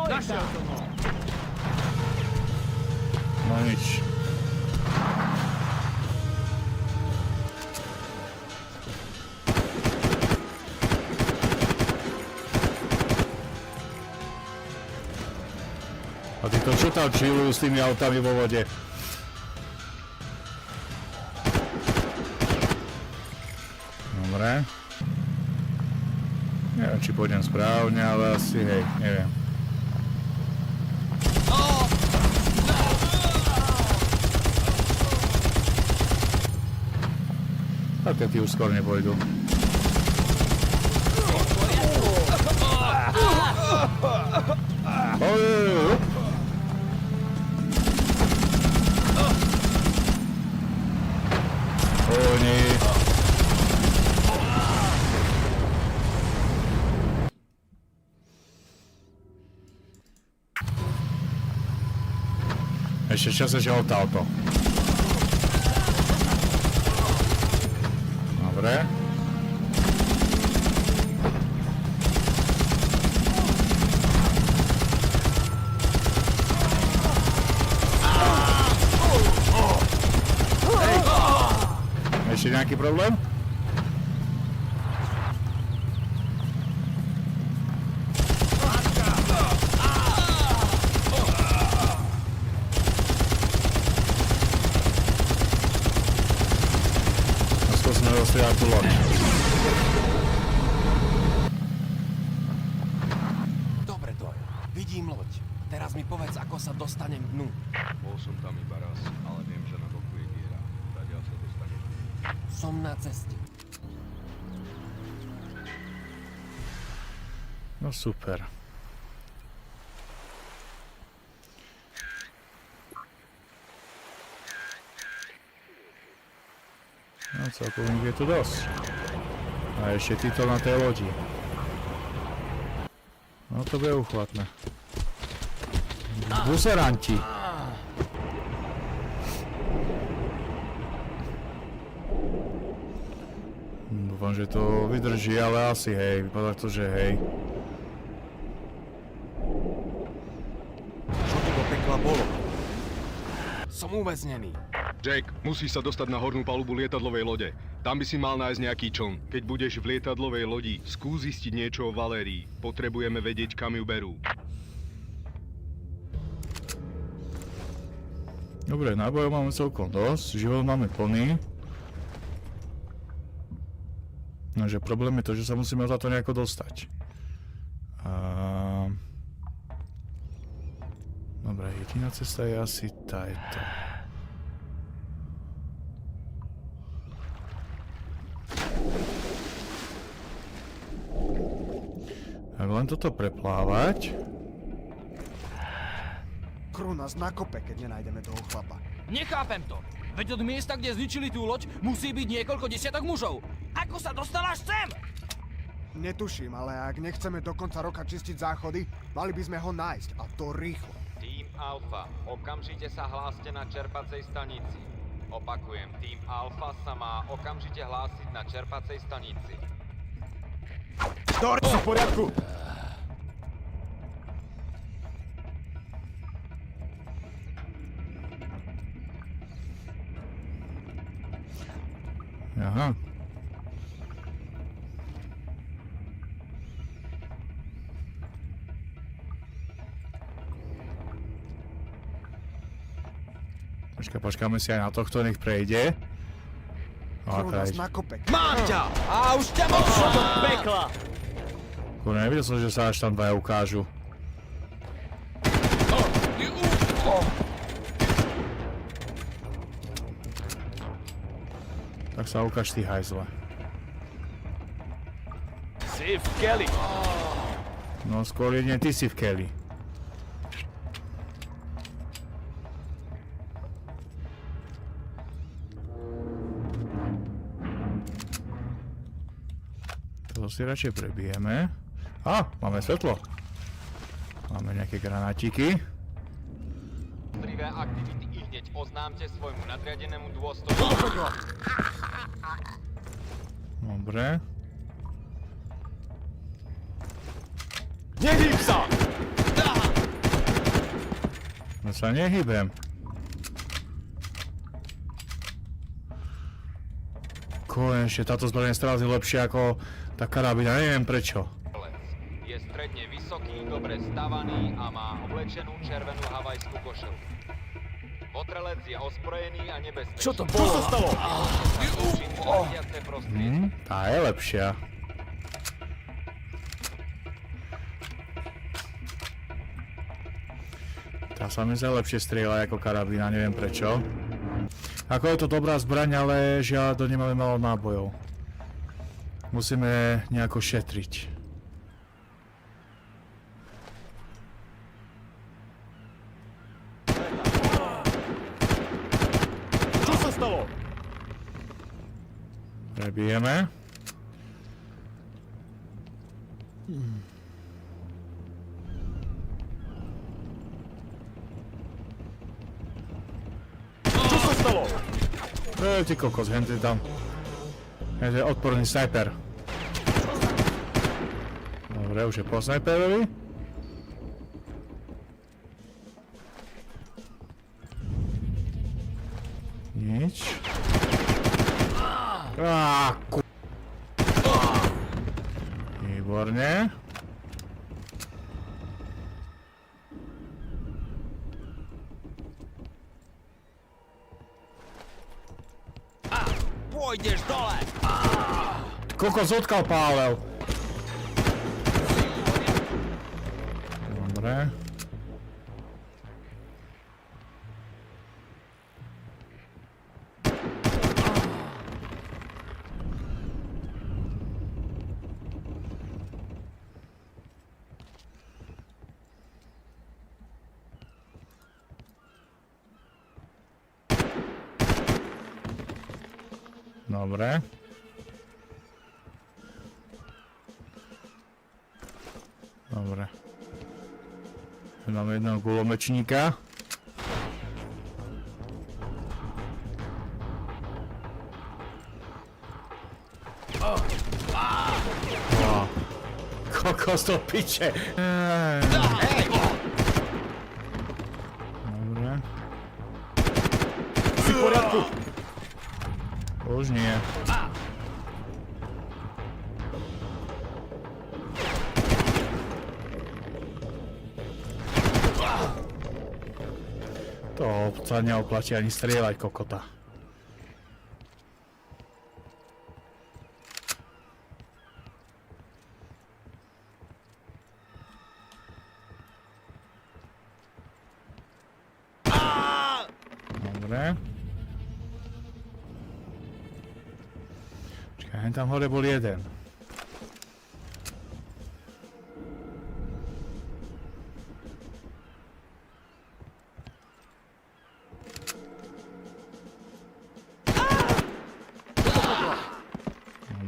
Našiel som ho. No nič. A títo čo tam chillujú s tými autami vo vode? Dobre. Neviem, či pôjdem správne, ale asi hej, neviem. Také tí už skôr nepôjdu. Oni. Ešte čas je auto. Dobre. Ešte nejaký problém? Skúsme rozstriať tú loď. Dobre, Doyle. Vidím loď. Teraz mi povedz, ako sa dostanem k dnu. Bol som tam iba raz, ale viem, že na boku je diera. Zatiaľ sa dostaneš. Som na ceste. No super. No celkom je tu dosť. A ešte títo na tej lodi. No to bude uchvatné. Buzeranti. Dúfam, že to vydrží, ale asi hej. Vypadá to, že hej. Čo tu do pekla bolo? Som uväznený. Jake, musíš sa dostať na hornú palubu lietadlovej lode. Tam by si mal nájsť nejaký čln. Keď budeš v lietadlovej lodi, skús zistiť niečo o Valérii. Potrebujeme vedieť, kam ju berú. Dobre, nábojov máme celkom dosť, život máme plný. Nože problém je to, že sa musíme za to nejako dostať. Dobre, jediná cesta je asi táto. Tak len toto preplávať. Krú nás nakope, keď nenájdeme toho chlapa. Nechápem to. Veď od miesta, kde zničili tú loď, musí byť niekoľko desiatok mužov. Ako sa dostala až sem? Netuším, ale ak nechceme do konca roka čistiť záchody, mali by sme ho nájsť, a to rýchlo. Tým Alfa, okamžite sa hláste na čerpacej stanici. Opakujem, Tým Alfa sa má okamžite hlásiť na čerpacej stanici. Dor, sú v poriadku! Aha. Počkáme si aj na to, kto nech prejde. Krú nás nakope. Mám ťa! A už ťa moc do pekla! Kurva, nevidel som, že sa až tam dvaja ukážu. Tak sa ukáž ty, hajzle. Si v keli. No skôr jedne ty si v keli. To si radšej prebijeme. Á, máme svetlo. Máme nejaké granátiky. Podrivé aktivity i hneď oznámte svojmu nadriadenému dôstojníku. Dobre. Nehýb sa! sa nehybem. Konečne, táto zbraň je strašne lepšia ako tá karabína, neviem prečo. Je stredne vysoký, dobre stavaný a má oblečenú červenú havajskú košelu. Votrelec je ozbrojený a nebezpečný. Čo to bolo? Tá je lepšia. Tá sa mi zdá lepšie strieľa ako karabína, neviem prečo. Ako je to dobrá zbraň, ale žiaľ to nemáme málo nábojov. Musíme nejako šetriť. Čo sa stalo? Prebijeme. Čo sa stalo? Ty kokos, henty tam. Henty je odporný snajper. Dobre, už je po snajperovi. Nič. Výborne. Pôjdeš dole! Kokos odkiaľ pálel. Dobre. Dobre. Dobre. Máme jedného gulomečníka. Kokos to piče. Dobre. Si v poriadku? Už nie. To sa neoplatí ani strieľať, kokota. Dobre. Čakaj, hen tam hore bol jeden.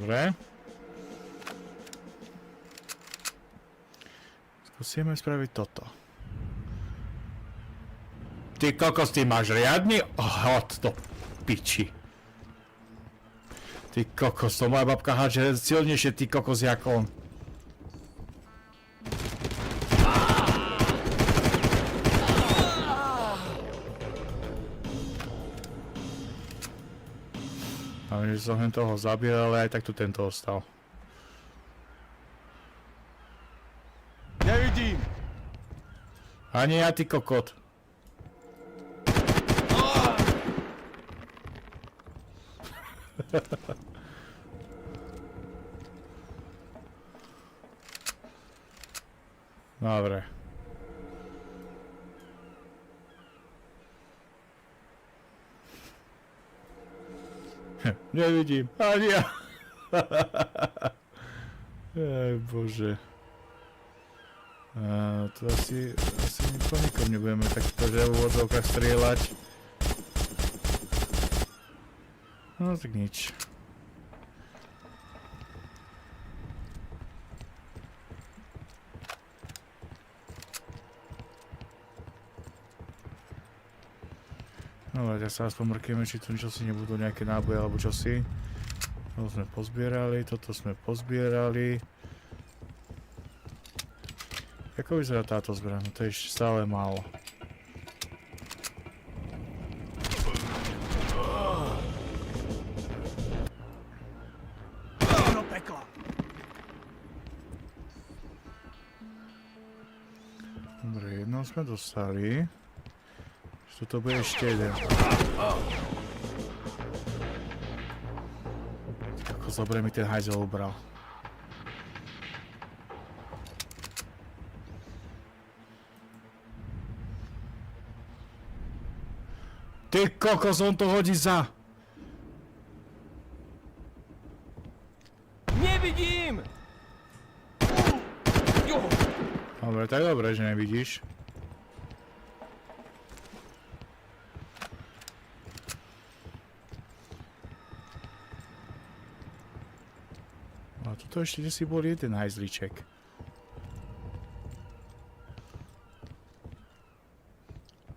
Dobre. Skúsime spraviť toto. Ty kokos, ty máš riadny hod do piči. Ty kokos, to moja babka hádže silnejšie, ty kokos, jak on. Ale že som toho zabil, ale aj tak tu tento ostal. Nevidím. Ani ja, ty kokot. Dobre. Nevidím. Ani ja. Ej, bože. To asi po nikom nebudeme takto, že v úvodzovkách strieľať. No tak nič. No ja sa aspoň mrkujeme, či tu niečo si nebudú nejaké náboje alebo čosi. Toto sme pozbierali, toto sme pozbierali. Ako vyzerá táto zbraň? No to je ešte stále málo. Tam sme dostali. Toto bude ešte jeden. Ako dobre mi ten hajzel ubral. Ty kokos, on to hodí za... Nevidím! Dobre, tak dobre, že nevidíš. A tuto ešte si bol jeden hajzlíček.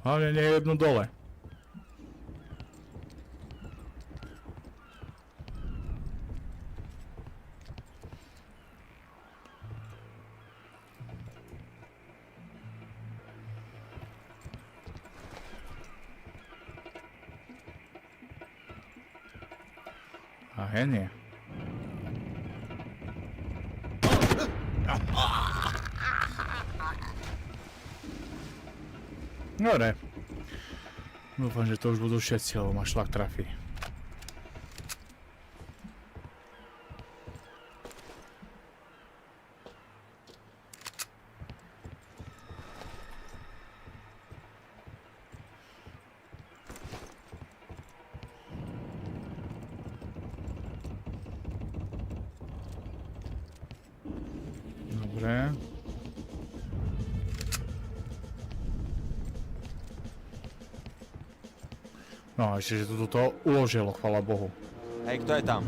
Hlavne nie je jednu dole. A henie. Dobre. Dúfam, že to už budú všetci, lebo ma šlak trafí. Dobre. No, ešte, že to uložilo, chvala Bohu. Hej, kto je tam?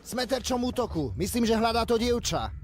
Sme terčom útoku. Myslím, že hľadá to dievča.